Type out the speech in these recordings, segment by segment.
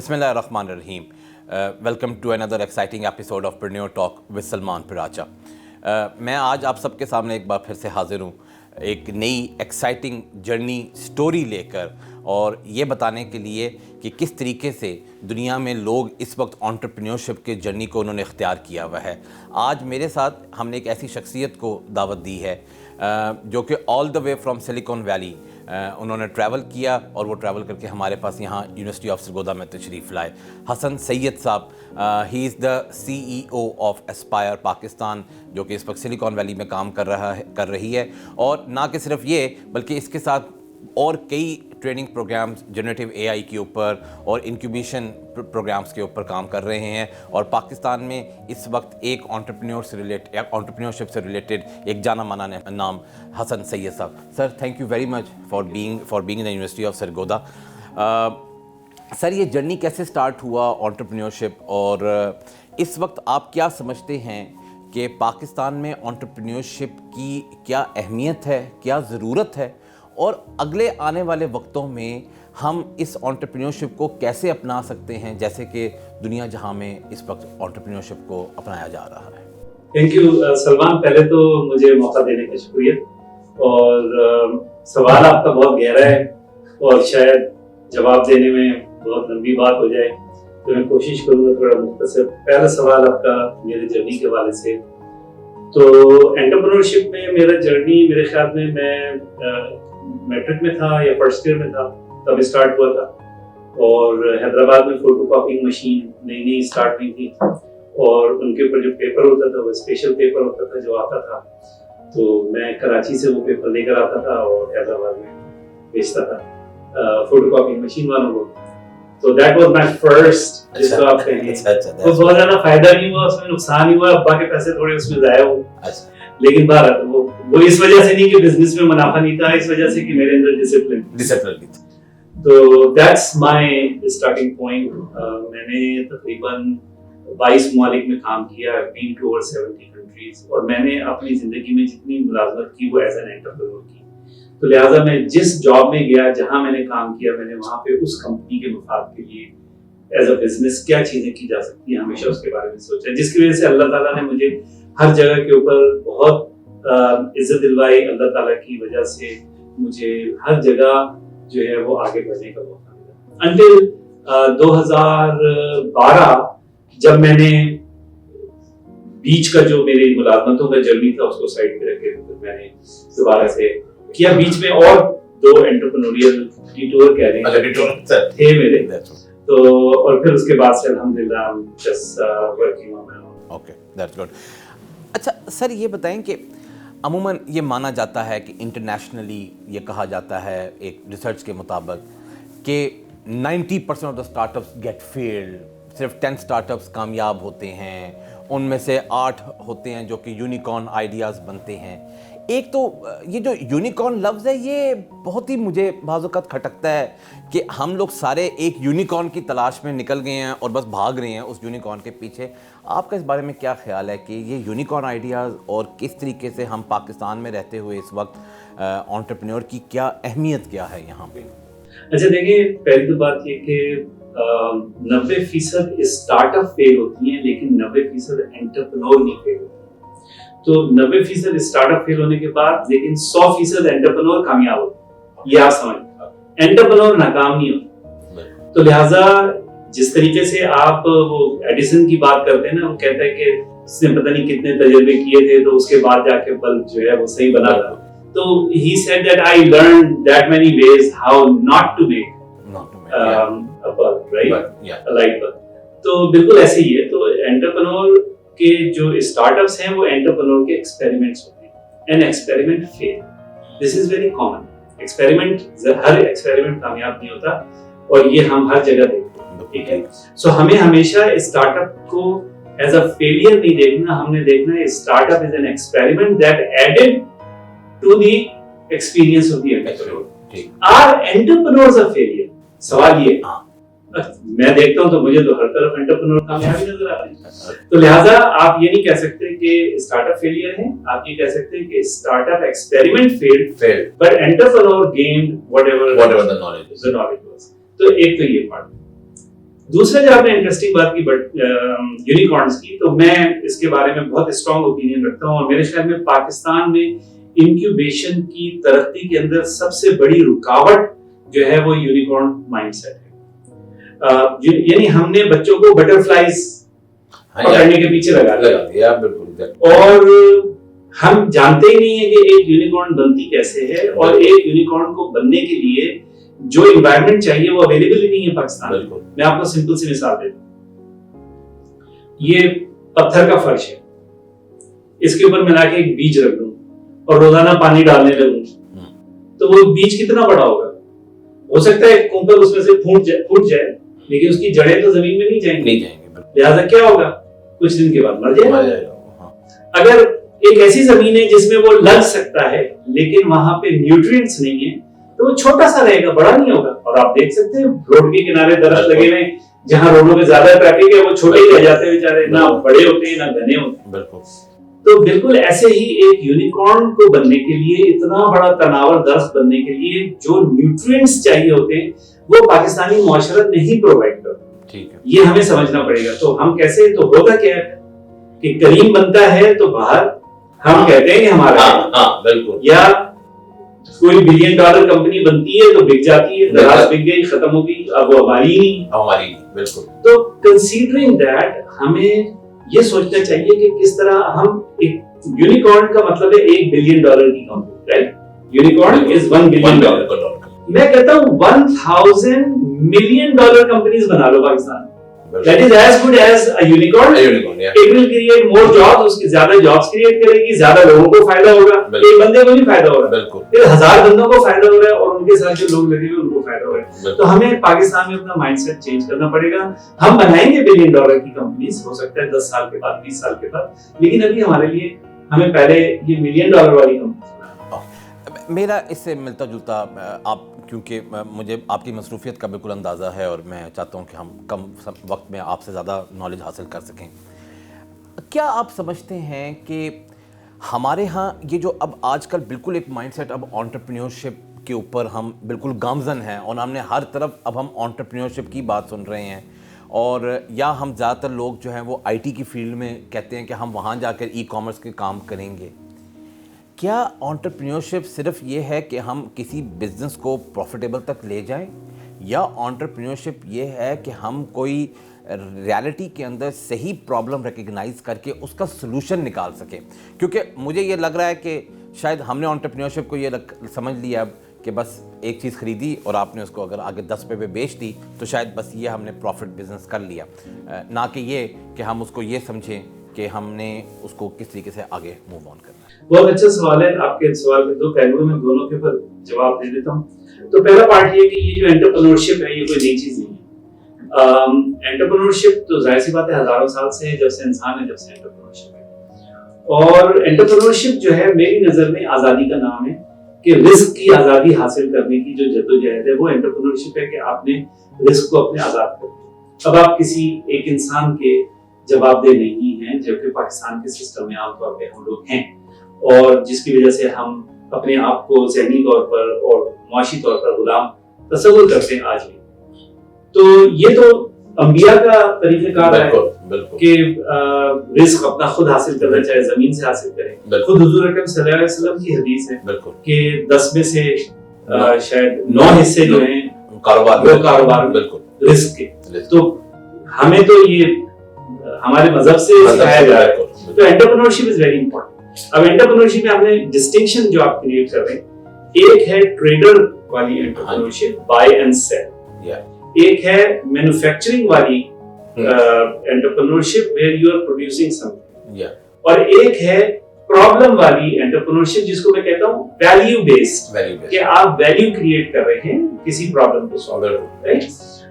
Bismillahirrahmanirrahim. Welcome to another exciting episode of Preneur Talk with Salman पिराचा. मैं आज आप सबके सामने एक बार फिर से हाजिर हूँ एक नई एक्साइटिंग जर्नी स्टोरी लेकर, और ये बताने के लिए कि किस तरीके से दुनिया में लोग इस वक्त एंटरप्रेन्योरशिप के जर्नी को उन्होंने इख्तियार किया हुआ है. आज मेरे साथ हमने एक ऐसी शख्सियत को दावत दी है जो कि all the way from silicon valley उन्होंने ट्रैवल किया, और वो ट्रैवल करके हमारे पास यहाँ यूनिवर्सिटी ऑफ सरगोदा में तशरीफ़ लाए. हसन सैयद साहब, he is the CEO of Aspire Pakistan, जो कि इस वक्त सिलिकॉन वैली में काम कर रही है. और ना कि सिर्फ ये, बल्कि इसके साथ और कई ट्रेनिंग प्रोग्राम्स जनरेटिव AI के ऊपर और इंक्यूबेशन प्रोग्राम्स के ऊपर काम कर रहे हैं. और पाकिस्तान में इस वक्त एक एंटरप्रेन्योरशिप से रिलेटेड एक जाना माना नाम हसन सैयद साहब. Sir, thank you very much for being in the university of Sargodha. Sir, ये जर्नी कैसे स्टार्ट हुआ एंटरप्रेन्योरशिप, और इस वक्त आप क्या समझते हैं कि पाकिस्तान में एंटरप्रेन्योरशिप की क्या अहमियत है, क्या ज़रूरत है, और अगले आने वाले वक्तों में हम इस एंटरप्रेन्योरशिप को कैसे अपना सकते हैं, जैसे कि दुनिया जहां में इस वक्त एंटरप्रेन्योरशिप को अपनाया जा रहा है. थैंक यू सलमान, पहले तो मुझे मौका देने का शुक्रिया. और सवाल आपका बहुत गहरा है और शायद जवाब देने में बहुत लंबी बात हो जाए, तो मैं कोशिश करूंगा थोड़ा मुख्तसर. पहला सवाल आपका मेरे जर्नी के हवाले से. तो एंटरप्रेन्योरशिप में मेरा जर्नी, मेरे ख्याल में मैं मैट्रिक में था या फर्स्ट ईयर में था तब स्टार्ट हुआ था. और हैदराबाद में फोटो कॉपिंग मशीन नई नई स्टार्ट हुई थी, और उनके ऊपर जो पेपर होता था वो स्पेशल पेपर होता था जो आता था. तो मैं कराची से वो पेपर लेकर आता था और हैदराबाद में बेचता था फोटो कॉपिंग मशीन वालों को. तो दैट वाज माय फर्स्ट, जिसको आप कहेंगे. तो बहुत ज्यादा फायदा नहीं हुआ उसमें, नुकसान ही हुआ. अब्बा के पैसे थोड़े उसमें जाया हुए. लेकिन बात वो इस वजह से नहीं कि बिजनेस में मुनाफा नहीं था, इस वजह से कि मेरे अंदर डिसिप्लिन नहीं था. तो दैट्स माय स्टार्टिंग पॉइंट. मैंने तकरीबन 22 मुमालिक में काम किया, बीन टू ओवर 70 कंट्रीज, और मैंने अपनी जिंदगी में जितनी मुलाजमत की वो एज एन एंटरप्रेन्योर की. तो लिहाजा मैं जिस जॉब में गया, जहां मैंने काम किया, मैंने वहां पे उस कंपनी के मफाद के लिए एज अ बिजनेस क्या चीजें की जा सकती हैं, हमेशा उसके बारे में सोचा, जिसकी वजह से अल्लाह ताला ने मुझे हर जगह के ऊपर बहुत इज्जत दिलवाई. अल्लाह ताला की वजह से मुझे हर जगह जो है वो आगे बढ़ने का मौका मिला. अंटिल 2012 जब मैंने बीच का जो मेरी मुलाजमतों का जर्नी था उसको साइड पे रख के मैंने दोबारा से किया. बीच में और 2 एंटरप्रेन्योरियल डिटूर कह रहे हैं थे मेरे. तो और फिर उसके बाद से अल्हम्दुलिल्लाह I am just working on my own. Okay, that's good. अच्छा सर, ये बताएं कि अमूमन ये माना जाता है कि इंटरनेशनली ये कहा जाता है एक रिसर्च के मुताबिक कि 90% of the startups get failed. सिर्फ 10 स्टार्टअप्स कामयाब होते हैं, उनमें से 8 होते हैं जो कि यूनिकॉर्न आइडियाज़ बनते हैं. एक तो ये जो यूनिकॉर्न लफ्ज़ है, ये बहुत ही मुझे बाज़ औक़ात खटकता है कि हम लोग सारे एक यूनिकॉर्न की तलाश में निकल गए हैं और बस भाग रहे हैं उस यूनिकॉर्न के पीछे. आपका इस बारे में क्या ख्याल है कि ये यूनिकॉर्न आइडियाज़ और किस तरीके से हम पाकिस्तान में रहते हुए इस वक्त एंटरप्रेन्योर की क्या अहमियत क्या है यहाँ पे? अच्छा देखिए, पहली तो बात ये कि 90% स्टार्टअप फेल होती हैं, लेकिन 90% एंटरप्रेन्योर नहीं फेल होती. तो 90% स्टार्टअप फेल होने के बाद लेकिन 100% एंटरप्रेन्योर कामयाब होते. ये आप समझ, एंटरप्रेन्योर नाकाम नहीं होते. तो लिहाजा जिस तरीके से आप वो एडिसन की बात करते हैं ना, वो कहता है कि उसने पता नहीं कितने तजर्बे किए थे तो उसके बाद जाके बल्ब जो है वो सही बना था. तो he said that I learned that many ways how not to make a bulb, right? A light bulb. तो बिल्कुल ऐसे ही है. तो एंटरप्रेन्योर के जो स्टार्टअप्स हैं वो एंटरप्रेन्योर के एक्सपेरिमेंट्स होते हैं. An experiment fail, this is very common. Her experiment कामयाब नहीं होता, और ये हम हर जगह देखते हैं. ठीक है. सो हमें हमेशा स्टार्टअप को एज अ फेलियर नहीं देखना, हमने देखना है startup is an experiment that added to the experience of the entrepreneur. Are entrepreneurs are failure? सवाल ये. मैं देखता हूं तो मुझे तो हर तरफ एंटरप्रेन्योर कामयाबी नजर आ रही है. तो लिहाजा आप ये नहीं कह सकते कि स्टार्टअप फेलियर है, आप ये कह सकते हैं कि startup experiment failed, but entrepreneur gained whatever the knowledge was. तो एक तो ये पार्ट. دوسرا جو آپ نے انٹرسٹنگ بات کی یونیکارنس کی, تو میں اس کے بارے میں بہت اسٹرانگ اوپینین رکھتا ہوں, اور میرے خیال میں پاکستان میں انکیوبیشن کی ترقی کے اندر سب سے بڑی رکاوٹ جو ہے وہ یونیکارن مائنڈ سیٹ ہے. یعنی ہم نے بچوں کو بٹرفلائز پکڑنے کے پیچھے لگا دیا, اور ہم جانتے ہی نہیں ہیں کہ ایک یونیکارن بنتی کیسے ہے, اور ایک یونیکارن کو بننے کے لیے جو انوائرمنٹ چاہیے وہ اویلیبل ہی نہیں ہے پاکستان میں. میں آپ کو سمپل سی مثال دیتا ہوں, یہ پتھر کا فرش ہے, اس کے اوپر میں لا کے ایک بیج رکھ دوں اور روزانہ پانی ڈالنے لگوں, تو وہ بیج کتنا بڑا ہوگا؟ ہو سکتا ہے کنکر اس میں سے پھوٹ جائے, لیکن اس کی جڑیں تو زمین میں نہیں جائیں گے. لہٰذا کیا ہوگا؟ کچھ دن کے بعد مر جائے گا. اگر ایک ایسی زمین ہے جس میں وہ لگ سکتا ہے لیکن وہاں پہ نیوٹرینٹس نہیں ہے, تو وہ چھوٹا سا رہے گا, بڑا نہیں ہوگا. اور آپ دیکھ سکتے ہیں روڈ کے کنارے درخت لگے ہوئے, جہاں روڈوں پہ زیادہ ٹریفک ہے وہ چھوٹے ہی رہ جاتے ہیں بیچارے, نہ بڑے ہوتے ہیں نہ گھنے ہوتے ہیں. تو بالکل ایسے ہی ایک یونیکارن کو بننے کے لیے, اتنا بڑا تناور درخت بننے کے لیے جو نیوٹرینٹس چاہیے ہوتے ہیں وہ پاکستانی معاشرت نہیں پرووائڈ کرتا. یہ ہمیں سمجھنا پڑے گا. تو ہم کیسے, تو ہوتا کیا ہے کہ کریم بنتا ہے تو باہر ہم کہتے ہیں کہ ہمارا, یا کوئی $1 بلین کمپنی بنتی ہے تو بک جاتی ہے, دراز بک گئی, ختم ہو گئی, اب وہ ہماری نہیں. تو کنسیڈرنگ دیٹ ہمیں یہ سوچنا چاہیے کہ کس طرح ہم ایک یونیکارن کا مطلب ہے $1 بلین کی کمپنی, رائٹ؟ یونیکارن از $1 بلین. میں کہتا ہوں 1000 ملین ڈالر کمپنیز بنا لو پاکستان میں. That is as good as a unicorn. It will create more jobs. اس کی زیادہ jobs create کرے گی, زیادہ لوگوں کو فائدہ ہوگا. ایک بندے کو نہیں فائدہ ہو رہا, پھر 1000 بندوں کو فائدہ ہو رہا ہے, اور ان کے ساتھ جو لوگ لگے ہوئے ان کو فائدہ ہو رہا ہے. تو ہمیں پاکستان میں اپنا مائنڈ سیٹ چینج کرنا پڑے گا. ہم بنائیں گے $1 بلین کی کمپنیز, ہو سکتا ہے 10 سال کے بعد, 20 سال کے بعد, لیکن ابھی ہمارے لیے ہمیں پہلے یہ $1 ملین والی کمپنیز. میرا اس سے ملتا جلتا, آپ کیونکہ مجھے آپ کی مصروفیت کا بالکل اندازہ ہے اور میں چاہتا ہوں کہ ہم کم وقت میں آپ سے زیادہ نالج حاصل کر سکیں. کیا آپ سمجھتے ہیں کہ ہمارے ہاں یہ جو اب آج کل بالکل ایک مائنڈ سیٹ, اب انٹرپرینیورشپ کے اوپر ہم بالکل گامزن ہیں, اور ہم نے ہر طرف اب ہم انٹرپرینیورشپ کی بات سن رہے ہیں, اور یا ہم زیادہ تر لوگ جو ہیں وہ IT کی فیلڈ میں کہتے ہیں کہ ہم وہاں جا کر ای کامرس کے کام کریں گے. کیا انٹرپرینیورشپ صرف یہ ہے کہ ہم کسی بزنس کو پروفیٹیبل تک لے جائیں, یا انٹرپرینیورشپ یہ ہے کہ ہم کوئی ریالٹی کے اندر صحیح پرابلم ریکگنائز کر کے اس کا سلوشن نکال سکیں؟ کیونکہ مجھے یہ لگ رہا ہے کہ شاید ہم نے انٹرپرینیورشپ کو یہ سمجھ لیا اب کہ بس ایک چیز خریدی اور آپ نے اس کو اگر آگے 10 روپے پہ بیچ دی تو شاید بس یہ ہم نے پروفٹ بزنس کر لیا, نہ کہ یہ کہ ہم اس کو یہ سمجھیں کہ ہم نے اس کو کس طریقے سے آگے موو آن کرنا ہے. بہت اچھا سوال ہے. آپ کے سوال کے 2 پہلو ہیں, میں دونوں کے اوپر جواب دے دیتا ہوں. تو پہلا پارٹ یہ کہ یہ جو انٹرپرینورشپ ہے یہ کوئی نئی چیز نہیں ہے. انٹرپرینورشپ تو ظاہر سی بات ہے ہزاروں سال سے ہے, جب سے انسان ہے جب سے انٹرپرینورشپ ہے. اور انٹرپرینورشپ جو ہے میری نظر میں آزادی کا نام ہے, کہ رزق کی آزادی حاصل کرنے کی جو جدوجہد ہے وہ انٹرپرینورشپ ہے, کہ آپ نے رزق کو اپنے آزاد کر دیا. اب آپ کسی ایک انسان کے جواب دہ نہیں ہیں, جبکہ پاکستان کے سسٹم میں عام طور پہ ہم لوگ ہیں, اور جس کی وجہ سے ہم اپنے آپ کو ذہنی طور پر اور معاشی طور پر غلام تصور کرتے ہیں آج بھی. تو یہ تو انبیاء کا طریقہ کار ہے کہ رزق اپنا خود حاصل کرنا چاہے زمین سے حاصل کرے. خود حضور اکرم صلی اللہ علیہ وسلم کی حدیث ہے کہ 10 میں سے شاید 9 حصے جو ہیں کاروبار رزق کے. تو ہمیں تو یہ ہمارے مذہب سے سکھایا جا رہا ہے. تو انٹرپرینورشپ از ویری امپورٹنٹ. اب انٹرپرینورشپ میں آپ نے ڈسٹنکشن جو آپ کریٹ کر رہے ہیں, ایک ہے ٹریڈر والی انٹرپرینورشپ, بائی اینڈ سیل, ایک ہے مینوفیکچرنگ والی entrepreneurship where you are producing something, اور ایک ہے پرابلم والی انٹرپرینورشپ جس کو میں کہتا ہوں ویلیو بیسڈ, کہ آپ ویلیو کریٹ کر رہے ہیں کسی پرابلم کو سالو کرنے, رائٹ؟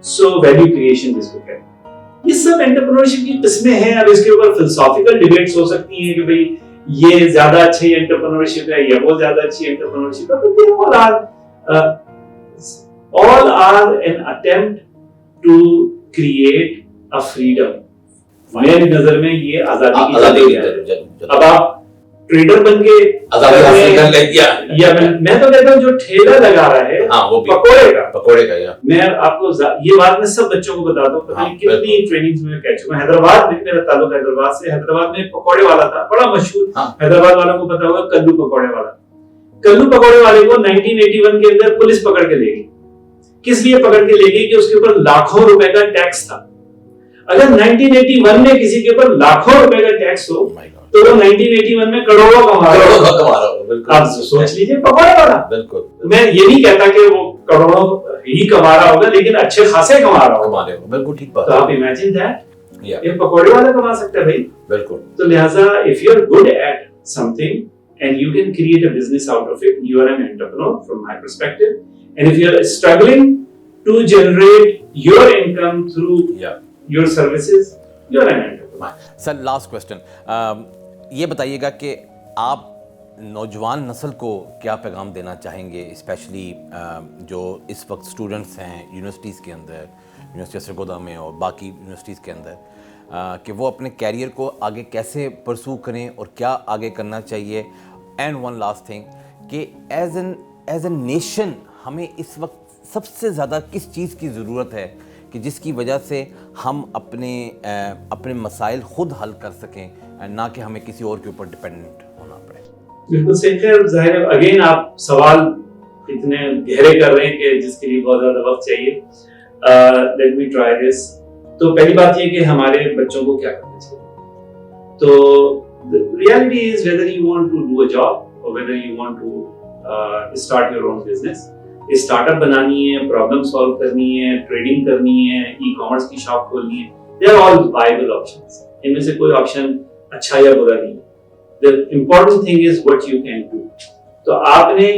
سو ویلیو کریشن جس کو کہتے ہیں. یہ سب انٹرپرینورشپ کی قسمیں ہیں. اب اس کے اوپر فلسافیکل ڈیبیٹس ہو سکتی ہیں کہ بھئی یہ زیادہ اچھی انٹرپرینورشپ ہے یا وہ زیادہ اچھی انٹرپرینورشپ ہے. all are an attempt to create a freedom. میری نظر میں یہ آزادی کی. اب آپ ट्रेडर बन के आजादी हासिल कर ले या मैं तो कहता हूँ जो ठेला लगा रहा है वो भी पकोड़े का या मैं आपको ये बात मैं सब बच्चों को बताता हूँ, पता नहीं कितनी ट्रेनिंग्स में कह चुका हूँ। हैदराबाद में, मेरा ताल्लुक हैदराबाद से, हैदराबाद में पकोड़े वाला था बड़ा मशहूर, हैदराबाद वालों को पता होगा कल्लू पकोड़े वाला। कल्लू पकोड़े वाले को 1981 के अंदर पुलिस पकड़ के ले गई। किस लिए पकड़ के ले गई कि उसके ऊपर लाखों रुपए का टैक्स था। अगर 1981 में किसी के ऊपर लाखों रुपए का टैक्स हो तो वो 1981 में करोड़ों कमा रहा होगा। आप सोच लीजिए पकोड़े वाला। बिल्कुल मैं ये नहीं कहता कि वो करोड़ों ही कमा रहा होगा, लेकिन अच्छे खासे कमा रहा होगा। बिल्कुल ठीक बात। तो आप इमेजिन दैट ये पकोड़े वाला कमा सकता है भाई। बिल्कुल। तो लिहाजा if you are good at something and you can create a business out of it, you are an entrepreneur from my perspective. And if you are struggling to generate your income through your services, you are an entrepreneur. Sir, last question. ये बताइएगा कि आप नौजवान नस्ल को क्या पैगाम देना चाहेंगे, स्पेशली जो इस वक्त स्टूडेंट्स हैं यूनिवर्सिटीज़ के अंदर, यूनिवर्सिटी सरगोदा में और बाकी यूनिवर्सिटीज़ के अंदर, कि वो अपने कैरियर को आगे कैसे परसू करें और क्या आगे करना चाहिए। एंड वन लास्ट थिंग कि एज एन नेशन हमें इस वक्त सबसे ज़्यादा किस चीज़ की ज़रूरत है कि जिसकी वजह से हम अपने मसाइल खुद हल कर सकें, ना कि हमें किसी और के ऊपर डिपेंडेंट होना पड़े। बिल्कुल सही है। ज़ाहिर है अगेन आप सवाल इतने गहरे कर रहे हैं कि जिसके लिए बहुत ज़्यादा वक्त चाहिए। Let me try this. तो पहली बात ये कि हमारे बच्चों को क्या करना चाहिए। तो the reality is whether you want to do a job or whether you want to start your own business, startup बनानी है, प्रॉब्लम सॉल्व करनी है, ट्रेडिंग करनी है, ई कॉमर्स की शॉप खोलनी है, they are all viable options. इनमें से कोई ऑप्शन अच्छा या बुरा नहीं है। The important thing is what you can do. तो आपने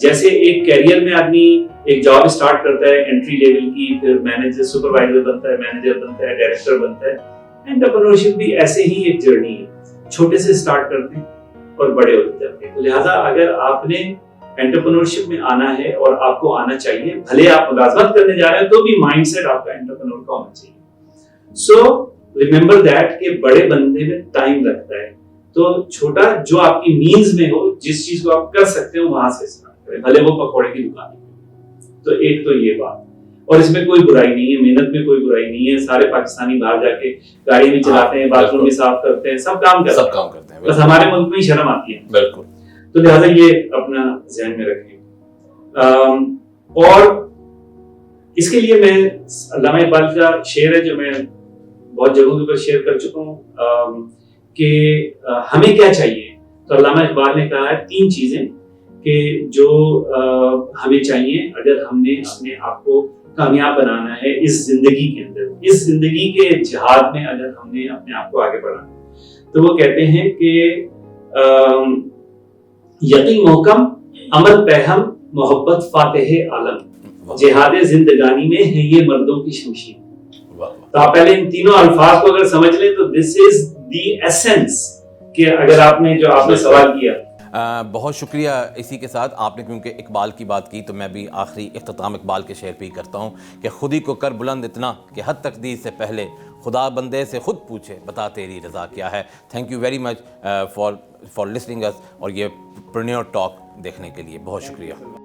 जैसे एक कैरियर में आदमी एक जॉब स्टार्ट करता है एंट्री लेवल की, फिर मैनेजर सुपरवाइजर बनता है, मैनेजर बनता है, डायरेक्टर बनता है, एंटरप्रेन्योरशिप भी ऐसे ही एक जर्नी है। छोटे से स्टार्ट करते हैं और बड़े होते जाते हैं। तो लिहाजा अगर आपने एंटरप्रेन्योरशिप में आना है और आपको आना चाहिए, भले आप मुलाजमत करने जा रहे हैं तो भी माइंडसेट आपका एंटरप्रेन्योर का होना चाहिए। सो रिमेंबर दैट कि बड़े बनने में टाइम लगता है, तो छोटा जो आपकी मीन्स में हो, जिस चीज को आप कर सकते हो वहां से स्टार्ट करें, भले वो पकौड़े की दुकान है। तो एक तो ये बात, और इसमें कोई बुराई नहीं है, मेहनत में कोई बुराई नहीं है। सारे पाकिस्तानी बाहर जाके गाड़ी भी चलाते हैं, बाथरूम भी साफ करते हैं, सब काम करते हैं। बस हमारे मुल्क में ही शर्म आती है। बिल्कुल। तो लिहाजा ये अपना ध्यान में रखें। और इसके लिए मैं अल्लामा इकबाल का शेर है जो मैं बहुत जगहों के ऊपर शेयर कर चुका हूँ कि हमें क्या चाहिए। तो अल्लामा इकबाल ने कहा है 3 चीजें कि जो हमें चाहिए अगर हमने अपने आप को कामयाब बनाना है इस जिंदगी के अंदर, इस जिंदगी के जिहाद में अगर हमने अपने आप को आगे बढ़ाना है। तो वो कहते हैं कि यकीन मोहकम, अमल पहम, मोहब्बत फातेह आलम, जिहाद जिंदगानी में है ये मर्दों की शमशीर। तो आप पहले इन तीनों अल्फाज को अगर समझ लें तो दिस इज द एसेंस कि अगर आपने सवाल किया। बहुत शुक्रिया। इसी के साथ आपने क्योंकि इकबाल की बात की तो मैं भी आखिरी इख्तिताम इकबाल के शेर पे ही करता हूँ कि खुद ही को कर बुलंद इतना कि हद तकदीर से पहले खुदा बंदे से खुद पूछे बता तेरी रज़ा क्या है। Thank you very much for listening अस और ये प्रेन्योर टॉक देखने के लिए बहुत शुक्रिया।